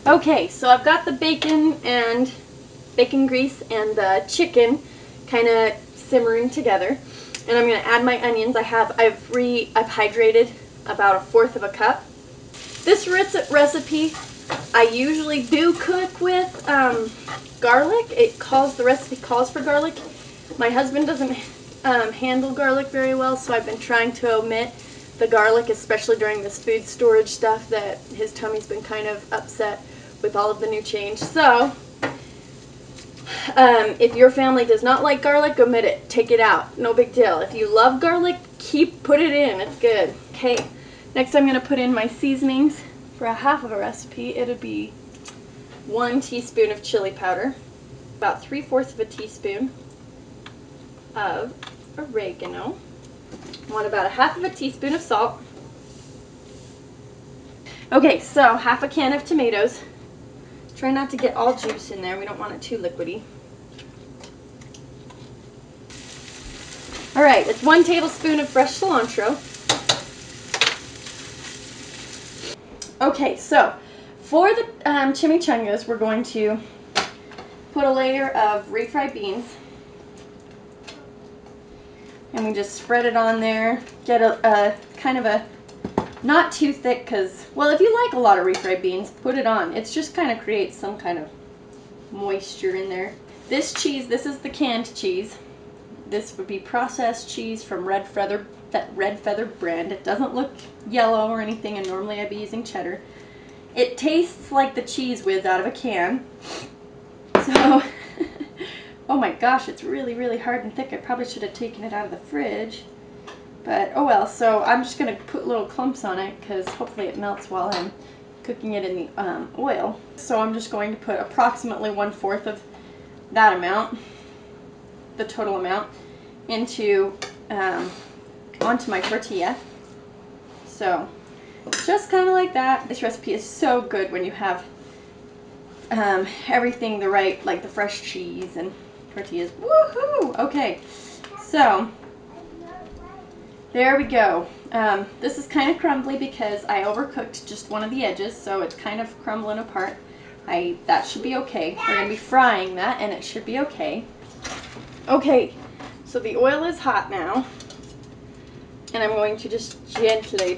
Okay, so I've got the bacon grease and the chicken kind of simmering together, and I'm going to add my onions. I've hydrated about 1/4 of a cup. This recipe I usually do cook with garlic. The recipe calls for garlic. My husband doesn't handle garlic very well, so I've been trying to omit the garlic, especially during this food storage stuff that his tummy's been kind of upset with all of the new change. So if your family does not like garlic, omit it. Take it out. No big deal. If you love garlic, put it in. It's good. Okay, next I'm going to put in my seasonings. For a half of a recipe, it'll be 1 teaspoon of chili powder, about 3/4 of a teaspoon of oregano. I want about 1/2 of a teaspoon of salt. Okay, so 1/2 a can of tomatoes. Try not to get all juice in there. We don't want it too liquidy. Alright, it's 1 tablespoon of fresh cilantro. Okay, so for the chimichangas, we're going to put a layer of refried beans. And we just spread it on there. Get a kind of a, not too thick, because, well, if you like a lot of refried beans, put it on. It's just kind of creates some kind of moisture in there. This cheese, this is the canned cheese. This would be processed cheese from that Red Feather brand. It doesn't look yellow or anything, and normally I'd be using cheddar. It tastes like the Cheese Whiz out of a can. So, oh my gosh, it's really, really hard and thick. I probably should have taken it out of the fridge. But, oh well, so I'm just going to put little clumps on it because hopefully it melts while I'm cooking it in the oil. So I'm just going to put approximately 1/4 of that amount, the total amount, onto my tortilla. So just kind of like that. This recipe is so good when you have everything like the fresh cheese and tortillas. Woohoo! Okay, so there we go. This is kind of crumbly because I overcooked just one of the edges, so it's kind of crumbling apart. That should be okay. We're going to be frying that, and it should be okay. Okay, so the oil is hot now, and I'm going to just gently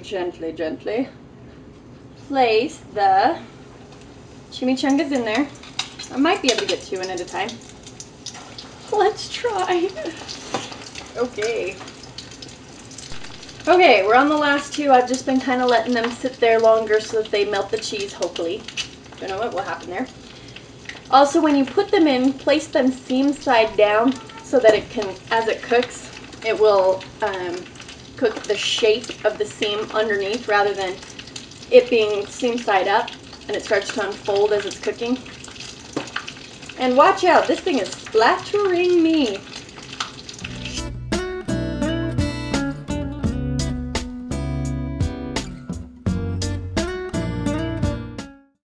place the chimichangas in there. I might be able to get 2 in at a time. Let's try. Okay. Okay, we're on the last 2. I've just been kind of letting them sit there longer so that they melt the cheese, hopefully. Don't know what will happen there. Also, when you put them in, place them seam side down so that it can, as it cooks, it will cook the shape of the seam underneath rather than it being seam side up and it starts to unfold as it's cooking. And watch out, this thing is splattering me.